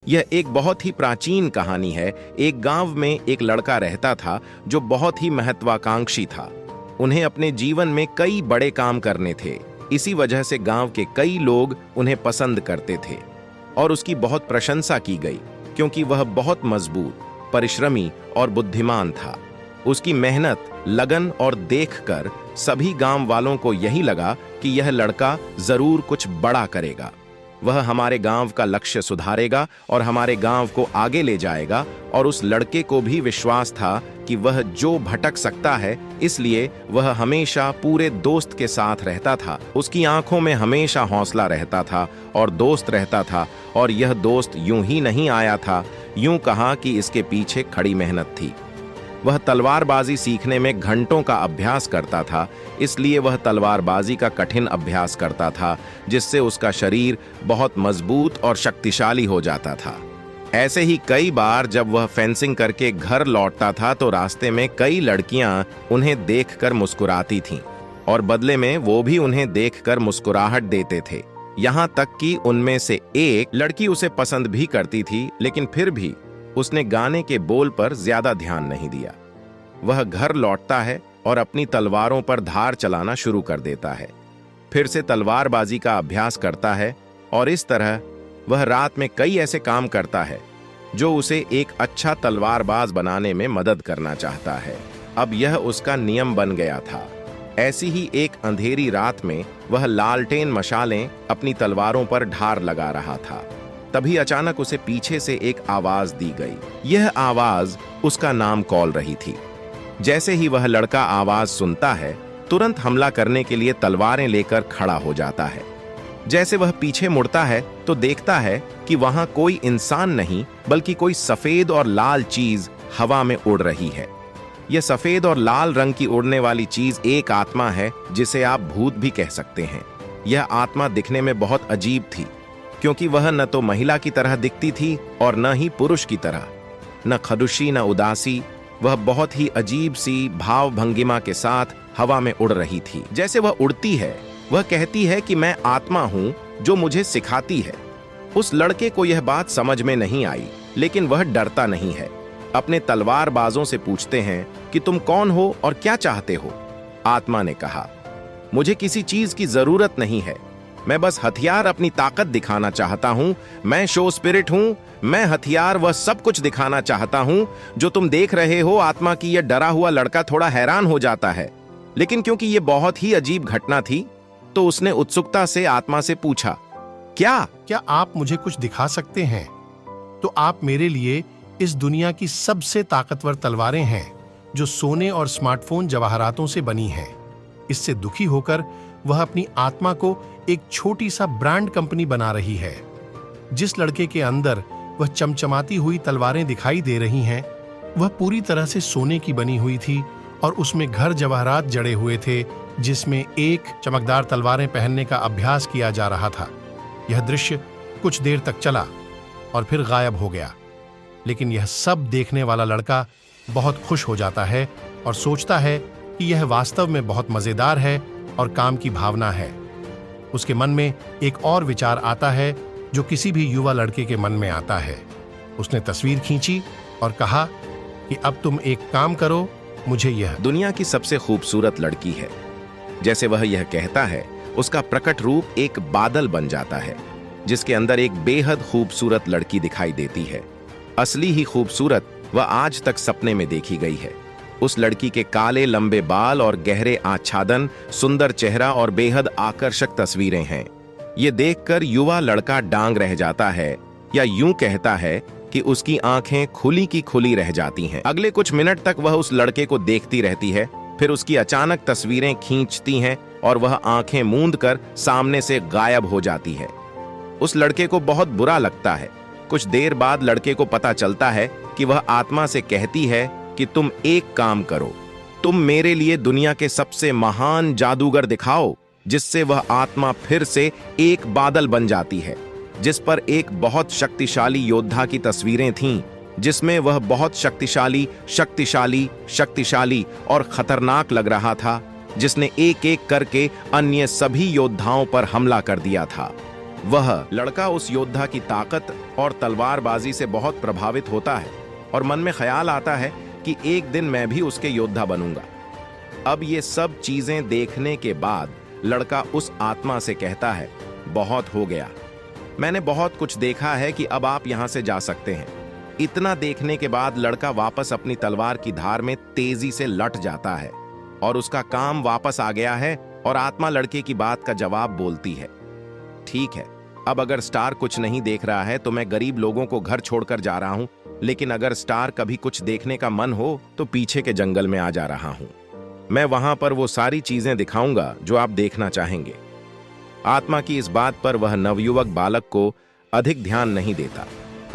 यह एक बहुत ही प्राचीन कहानी है। एक गांव में एक लड़का रहता था जो बहुत ही महत्वाकांक्षी था। उन्हें अपने जीवन में कई बड़े काम करने थे। इसी वजह से गांव के कई लोग उन्हें पसंद करते थे और उसकी बहुत प्रशंसा की गई, क्योंकि वह बहुत मजबूत, परिश्रमी और बुद्धिमान था। उसकी मेहनत, लगन और देखकर सभी गांव वालों को यही लगा कि यह लड़का जरूर कुछ बड़ा करेगा। वह हमारे गांव का लक्ष्य सुधारेगा और हमारे गांव को आगे ले जाएगा। और उस लड़के को भी विश्वास था कि वह जो भटक सकता है, इसलिए वह हमेशा पूरे दोस्त के साथ रहता था। उसकी आंखों में हमेशा हौसला रहता था और दोस्त रहता था। और यह दोस्त यूं ही नहीं आया था, यूं कहा कि इसके पीछे खड़ी मेहनत थी। वह तलवारबाजी सीखने में घंटों का अभ्यास करता था, इसलिए वह तलवारबाजी का कठिन अभ्यास करता था, जिससे उसका शरीर बहुत मजबूत और शक्तिशाली हो जाता था। ऐसे ही कई बार जब वह फेंसिंग करके घर लौटता था तो रास्ते में कई लड़कियां उन्हें देखकर मुस्कुराती थीं और बदले में वो भी उन्हें देखकर मुस्कुराहट देते थे। यहाँ तक कि उनमें से एक लड़की उसे पसंद भी करती थी, लेकिन फिर भी उसने गाने के बोल पर ज्यादा ध्यान नहीं दिया। वह घर लौटता है और अपनी तलवारों पर धार चलाना शुरू कर देता है। फिर से तलवारबाजी का अभ्यास करता है और इस तरह वह रात में कई ऐसे काम करता है जो उसे एक अच्छा तलवारबाज बनाने में मदद करना चाहता है। अब यह उसका नियम बन गया था। ऐसी ही एक अंधेरी रात में वह लालटेन मशालें अपनी तलवारों पर ढार लगा रहा था। तभी अचानक उसे पीछे से एक आवाज दी गई। यह आवाज उसका नाम कॉल रही थी। जैसे ही वह लड़का आवाज सुनता है, तुरंत हमला करने के लिए तलवारें लेकर खड़ा हो जाता है। जैसे वह पीछे मुड़ता है तो देखता है कि वहां कोई इंसान नहीं, बल्कि कोई सफेद और लाल चीज हवा में उड़ रही है। यह सफेद और लाल रंग की उड़ने वाली चीज एक आत्मा है, जिसे आप भूत भी कह सकते हैं। यह आत्मा दिखने में बहुत अजीब थी, क्योंकि वह न तो महिला की तरह दिखती थी और न ही पुरुष की तरह, न खदुशी न उदासी। वह बहुत ही अजीब सी भाव भंगिमा के साथ हवा में उड़ रही थी। जैसे वह उड़ती है, वह कहती है कि मैं आत्मा हूं जो मुझे सिखाती है। उस लड़के को यह बात समझ में नहीं आई, लेकिन वह डरता नहीं है। अपने तलवारबाजों से पूछते हैं कि तुम कौन हो और क्या चाहते हो। आत्मा ने कहा, मुझे किसी चीज की जरूरत नहीं है, मैं बस हथियार अपनी ताकत दिखाना चाहता हूं। मैं शो स्पिरिट हूं, मैं हथियार वह सब कुछ दिखाना चाहता हूं जो तुम देख रहे हो। आत्मा की यह डरा हुआ लड़का थोड़ा हैरान हो जाता है, लेकिन क्योंकि यह बहुत ही अजीब घटना थी तो उसने उत्सुकता से आत्मा से पूछा, क्या आप मुझे कुछ दिखा सकते हैं? तो आप मेरे लिए इस दुनिया की सबसे ताकतवर तलवारें हैं, जो सोने और स्मार्टफोन जवाहरातों से बनी हैं। इससे दुखी होकर वह अपनी आत्मा को एक छोटी सा ब्रांड कंपनी बना रही है। जिस लड़के के अंदर वह चमचमाती हुई तलवारें दिखाई दे रही हैं, वह पूरी तरह से सोने की बनी हुई थी और उसमें घर जवाहरात जड़े हुए थे, जिसमें एक चमकदार तलवारें पहनने का अभ्यास किया जा रहा था। यह दृश्य कुछ देर तक चला और फिर गायब हो गया। लेकिन यह सब देखने वाला लड़का बहुत खुश हो जाता है और सोचता है कि यह वास्तव में बहुत मजेदार है और काम की भावना है। उसके मन में एक और विचार आता है जो किसी भी युवा लड़के के मन में आता है। उसने तस्वीर खींची और कहा कि अब तुम एक काम करो, मुझे यह दुनिया की सबसे खूबसूरत लड़की है। जैसे वह यह कहता है, उसका प्रकट रूप एक बादल बन जाता है, जिसके अंदर एक बेहद खूबसूरत लड़की दिखाई देती है। असली ही खूबसूरत वह आज तक सपने में देखी गई है। उस लड़की के काले लंबे बाल और गहरे आच्छादन, सुंदर चेहरा और बेहद आकर्षक तस्वीरें हैं। ये देखकर युवा लड़का डांग रह जाता है, या यूं कहता है कि उसकी आंखें खुली की खुली रह जाती हैं। अगले कुछ मिनट तक वह उस लड़के को देखती रहती है, फिर उसकी अचानक तस्वीरें खींचती हैं और वह आंखें मूंद कर सामने से गायब हो जाती है। उस लड़के को बहुत बुरा लगता है। कुछ देर बाद लड़के को पता चलता है कि वह आत्मा से कहती है कि तुम एक काम करो, तुम मेरे लिए दुनिया के सबसे महान जादूगर दिखाओ, जिससे वह आत्मा फिर से एक बादल बन जाती है, जिस पर एक बहुत शक्तिशाली योद्धा की तस्वीरें थीं, जिसमें वह बहुत शक्तिशाली शक्तिशाली शक्तिशाली और खतरनाक लग रहा था, जिसने एक एक करके अन्य सभी योद्धाओं पर हमला कर दिया था। वह लड़का उस योद्धा की ताकत और तलवारबाजी से बहुत प्रभावित होता है और मन में ख्याल आता है कि एक दिन मैं भी उसके योद्धा बनूंगा। अब ये सब चीजें देखने के बाद लड़का उस आत्मा से कहता है, बहुत हो गया, मैंने बहुत कुछ देखा है कि अब आप यहां से जा सकते हैं। इतना देखने के बाद लड़का वापस अपनी तलवार की धार में तेजी से लट जाता है और उसका काम वापस आ गया है और आत्मा लड़के की बात का जवाब बोलती है, ठीक है, अब अगर स्टार कुछ नहीं देख रहा है तो मैं गरीब लोगों को घर छोड़कर जा रहा हूं, लेकिन अगर स्टार कभी कुछ देखने का मन हो तो पीछे के जंगल में आ जा रहा हूं। मैं वहां पर वो सारी चीजें दिखाऊंगा जो आप देखना चाहेंगे। आत्मा की इस बात पर वह नवयुवक बालक को अधिक ध्यान नहीं देता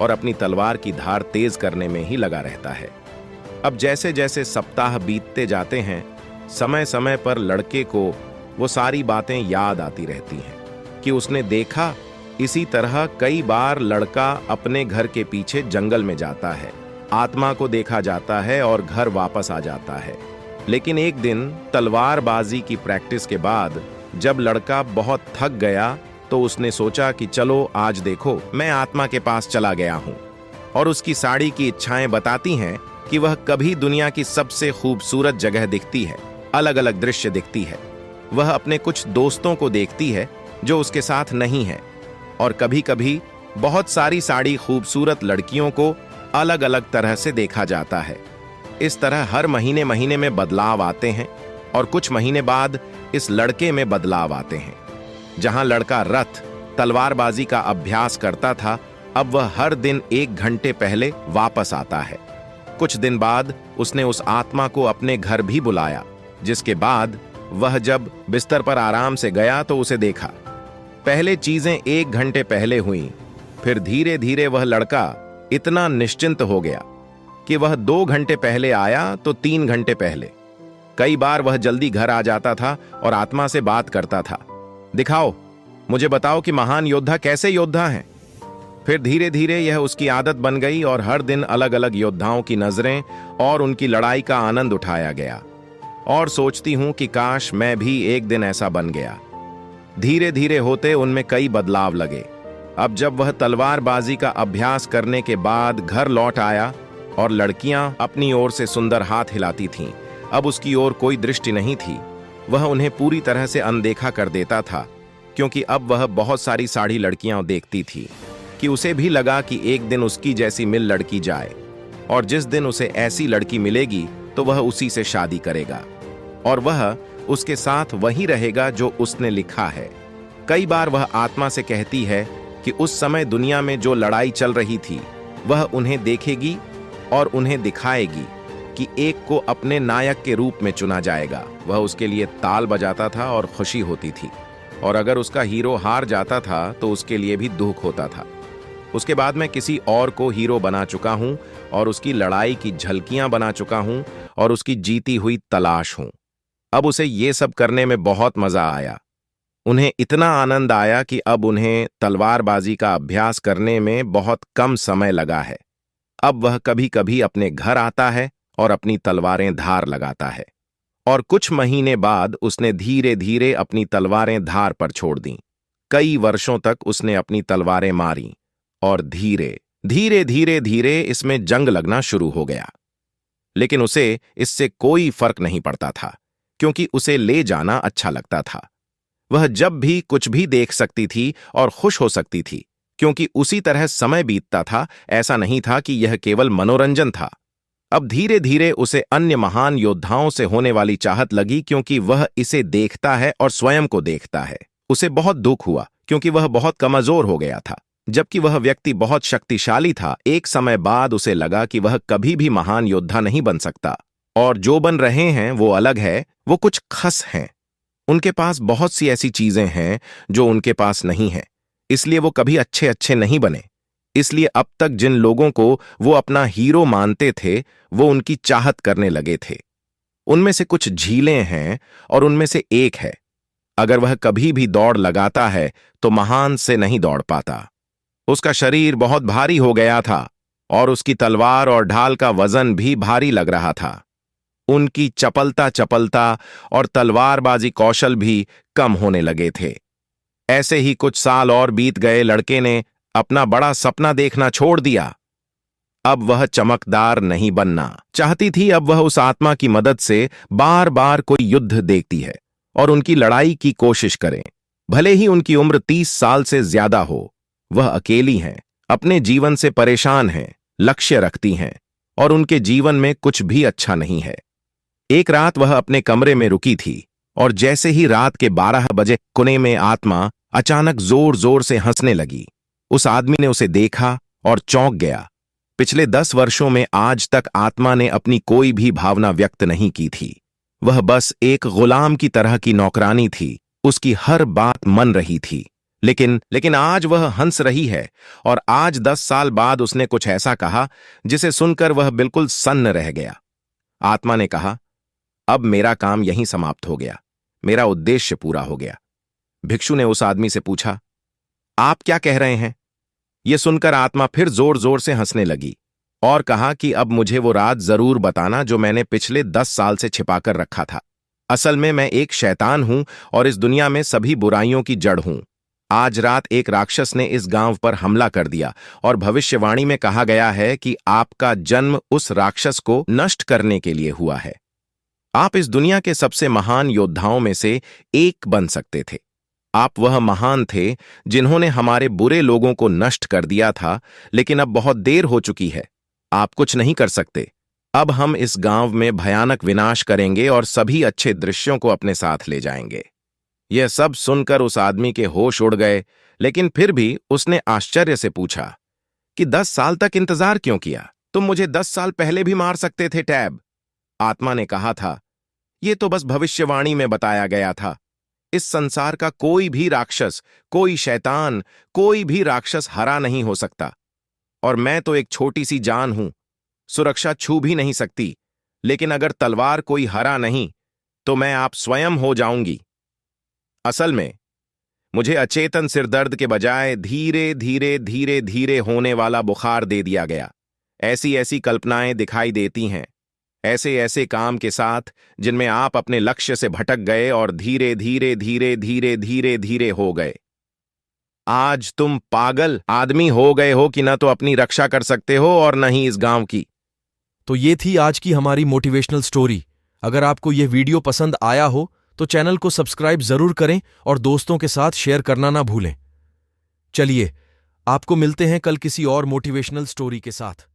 और अपनी तलवार की धार तेज करने में ही लगा रहता है। अब जैसे जैसे सप्ताह बीतते जाते हैं, समय समय पर लड़के को वो सारी बातें याद आती रहती हैं कि उसने देखा। इसी तरह कई बार लड़का अपने घर के पीछे जंगल में जाता है, आत्मा को देखा जाता है और घर वापस आ जाता है। लेकिन एक दिन तलवारबाजी की प्रैक्टिस के बाद जब लड़का बहुत थक गया तो उसने सोचा कि चलो आज देखो, मैं आत्मा के पास चला गया हूं। और उसकी साड़ी की इच्छाएं बताती हैं कि वह कभी दुनिया की सबसे खूबसूरत जगह दिखती है, अलग अलग दृश्य दिखती है। वह अपने कुछ दोस्तों को देखती है जो उसके साथ नहीं है, और कभी कभी बहुत सारी साड़ी खूबसूरत लड़कियों को अलग अलग तरह से देखा जाता है। इस तरह हर महीने महीने में बदलाव आते हैं और कुछ महीने बाद इस लड़के में बदलाव आते हैं। जहां लड़का रथ तलवारबाजी का अभ्यास करता था, अब वह हर दिन 1 घंटे पहले वापस आता है। कुछ दिन बाद उसने उस आत्मा को अपने घर भी बुलाया, जिसके बाद वह जब बिस्तर पर आराम से गया तो उसे देखा। पहले चीजें 1 घंटे पहले हुई, फिर धीरे धीरे वह लड़का इतना निश्चिंत हो गया कि वह 2 घंटे पहले आया तो 3 घंटे पहले। कई बार वह जल्दी घर आ जाता था और आत्मा से बात करता था, दिखाओ, मुझे बताओ कि महान योद्धा कैसे योद्धा हैं। फिर धीरे धीरे यह उसकी आदत बन गई और हर दिन अलग अलग योद्धाओं की नजरें और उनकी लड़ाई का आनंद उठाया गया। और सोचती हूं कि काश मैं भी एक दिन ऐसा बन गया। धीरे धीरे होते उनमें कई बदलाव लगे। अब जब वह तलवारबाजी का अभ्यास करने के बाद घर लौट आया और लड़कियां अपनी ओर से सुंदर हाथ हिलाती थीं, अब उसकी ओर कोई दृष्टि नहीं थी। वह उन्हें पूरी तरह से अनदेखा कर देता था, क्योंकि अब वह बहुत सारी साड़ी लड़कियां देखती थी कि उसे भी लगा कि एक दिन उसकी जैसी मिल लड़की जाए, और जिस दिन उसे ऐसी लड़की मिलेगी तो वह उसी से शादी करेगा और वह उसके साथ वही रहेगा जो उसने लिखा है। कई बार वह आत्मा से कहती है कि उस समय दुनिया में जो लड़ाई चल रही थी वह उन्हें देखेगी और उन्हें दिखाएगी कि एक को अपने नायक के रूप में चुना जाएगा। वह उसके लिए ताल बजाता था और खुशी होती थी, और अगर उसका हीरो हार जाता था तो उसके लिए भी दुख होता था। उसके बाद मैं किसी और को हीरो बना चुका हूं और उसकी लड़ाई की झलकियां बना चुका हूं और उसकी जीती हुई तलाश हूं। अब उसे ये सब करने में बहुत मजा आया। उन्हें इतना आनंद आया कि अब उन्हें तलवारबाजी का अभ्यास करने में बहुत कम समय लगा है। अब वह कभी कभी अपने घर आता है और अपनी तलवारें धार लगाता है, और कुछ महीने बाद उसने धीरे धीरे अपनी तलवारें धार पर छोड़ दी। कई वर्षों तक उसने अपनी तलवारें मारी और धीरे धीरे धीरे धीरे इसमें जंग लगना शुरू हो गया। लेकिन उसे इससे कोई फर्क नहीं पड़ता था, क्योंकि उसे ले जाना अच्छा लगता था। वह जब भी कुछ भी देख सकती थी और खुश हो सकती थी, क्योंकि उसी तरह समय बीतता था। ऐसा नहीं था कि यह केवल मनोरंजन था। अब धीरे धीरे उसे अन्य महान योद्धाओं से होने वाली चाहत लगी, क्योंकि वह इसे देखता है और स्वयं को देखता है। उसे बहुत दुख हुआ, क्योंकि वह बहुत कमजोर हो गया था, जबकि वह व्यक्ति बहुत शक्तिशाली था। एक समय बाद उसे लगा कि वह कभी भी महान योद्धा नहीं बन सकता, और जो बन रहे हैं वो अलग है, वो कुछ खास हैं। उनके पास बहुत सी ऐसी चीजें हैं जो उनके पास नहीं है, इसलिए वो कभी अच्छे अच्छे नहीं बने। इसलिए अब तक जिन लोगों को वो अपना हीरो मानते थे, वो उनकी चाहत करने लगे थे। उनमें से कुछ झीलें हैं और उनमें से एक है, अगर वह कभी भी दौड़ लगाता है तो महान से नहीं दौड़ पाता। उसका शरीर बहुत भारी हो गया था और उसकी तलवार और ढाल का वजन भी भारी लग रहा था। उनकी चपलता और तलवारबाजी कौशल भी कम होने लगे थे। ऐसे ही कुछ साल और बीत गए। लड़के ने अपना बड़ा सपना देखना छोड़ दिया। अब वह चमकदार नहीं बनना चाहती थी। अब वह उस आत्मा की मदद से बार बार कोई युद्ध देखती है और उनकी लड़ाई की कोशिश करें। भले ही उनकी उम्र 30 साल से ज्यादा हो, वह अकेली हैं, अपने जीवन से परेशान हैं, लक्ष्य रखती हैं और उनके जीवन में कुछ भी अच्छा नहीं है। एक रात वह अपने कमरे में रुकी थी और जैसे ही रात के 12 बजे कोने में आत्मा अचानक जोर जोर से हंसने लगी। उस आदमी ने उसे देखा और चौंक गया। पिछले 10 वर्षों में आज तक आत्मा ने अपनी कोई भी भावना व्यक्त नहीं की थी। वह बस एक गुलाम की तरह की नौकरानी थी। उसकी हर बात मन रही थी। लेकिन आज वह हंस रही है और आज 10 साल बाद उसने कुछ ऐसा कहा जिसे सुनकर वह बिल्कुल सन्न रह गया। आत्मा ने कहा, अब मेरा काम यहीं समाप्त हो गया, मेरा उद्देश्य पूरा हो गया। भिक्षु ने उस आदमी से पूछा, आप क्या कह रहे हैं? यह सुनकर आत्मा फिर जोर जोर से हंसने लगी और कहा कि अब मुझे वो राज जरूर बताना जो मैंने पिछले 10 साल से छिपाकर रखा था। असल में मैं एक शैतान हूं और इस दुनिया में सभी बुराइयों की जड़ हूं। आज रात एक राक्षस ने इस गांव पर हमला कर दिया और भविष्यवाणी में कहा गया है कि आपका जन्म उस राक्षस को नष्ट करने के लिए हुआ है। आप इस दुनिया के सबसे महान योद्धाओं में से एक बन सकते थे। आप वह महान थे जिन्होंने हमारे बुरे लोगों को नष्ट कर दिया था, लेकिन अब बहुत देर हो चुकी है। आप कुछ नहीं कर सकते। अब हम इस गांव में भयानक विनाश करेंगे और सभी अच्छे दृश्यों को अपने साथ ले जाएंगे। यह सब सुनकर उस आदमी के होश उड़ गए, लेकिन फिर भी उसने आश्चर्य से पूछा कि 10 साल तक इंतजार क्यों किया? तुम मुझे 10 साल पहले भी मार सकते थे, टैब। आत्मा ने कहा था, यह तो बस भविष्यवाणी में बताया गया था। इस संसार का कोई भी राक्षस, कोई शैतान, कोई भी राक्षस हरा नहीं हो सकता। और मैं तो एक छोटी सी जान हूं, सुरक्षा छू भी नहीं सकती। लेकिन अगर तलवार कोई हरा नहीं तो मैं आप स्वयं हो जाऊंगी। असल में मुझे अचेतन सिरदर्द के बजाय धीरे धीरे धीरे धीरे होने वाला बुखार दे दिया गया। ऐसी ऐसी कल्पनाएं दिखाई देती हैं, ऐसे ऐसे काम के साथ जिनमें आप अपने लक्ष्य से भटक गए और धीरे धीरे धीरे धीरे धीरे धीरे हो गए। आज तुम पागल आदमी हो गए हो कि न तो अपनी रक्षा कर सकते हो और न ही इस गांव की। तो ये थी आज की हमारी मोटिवेशनल स्टोरी। अगर आपको यह वीडियो पसंद आया हो तो चैनल को सब्सक्राइब जरूर करें और दोस्तों के साथ शेयर करना ना भूलें। चलिए, आपको मिलते हैं कल किसी और मोटिवेशनल स्टोरी के साथ।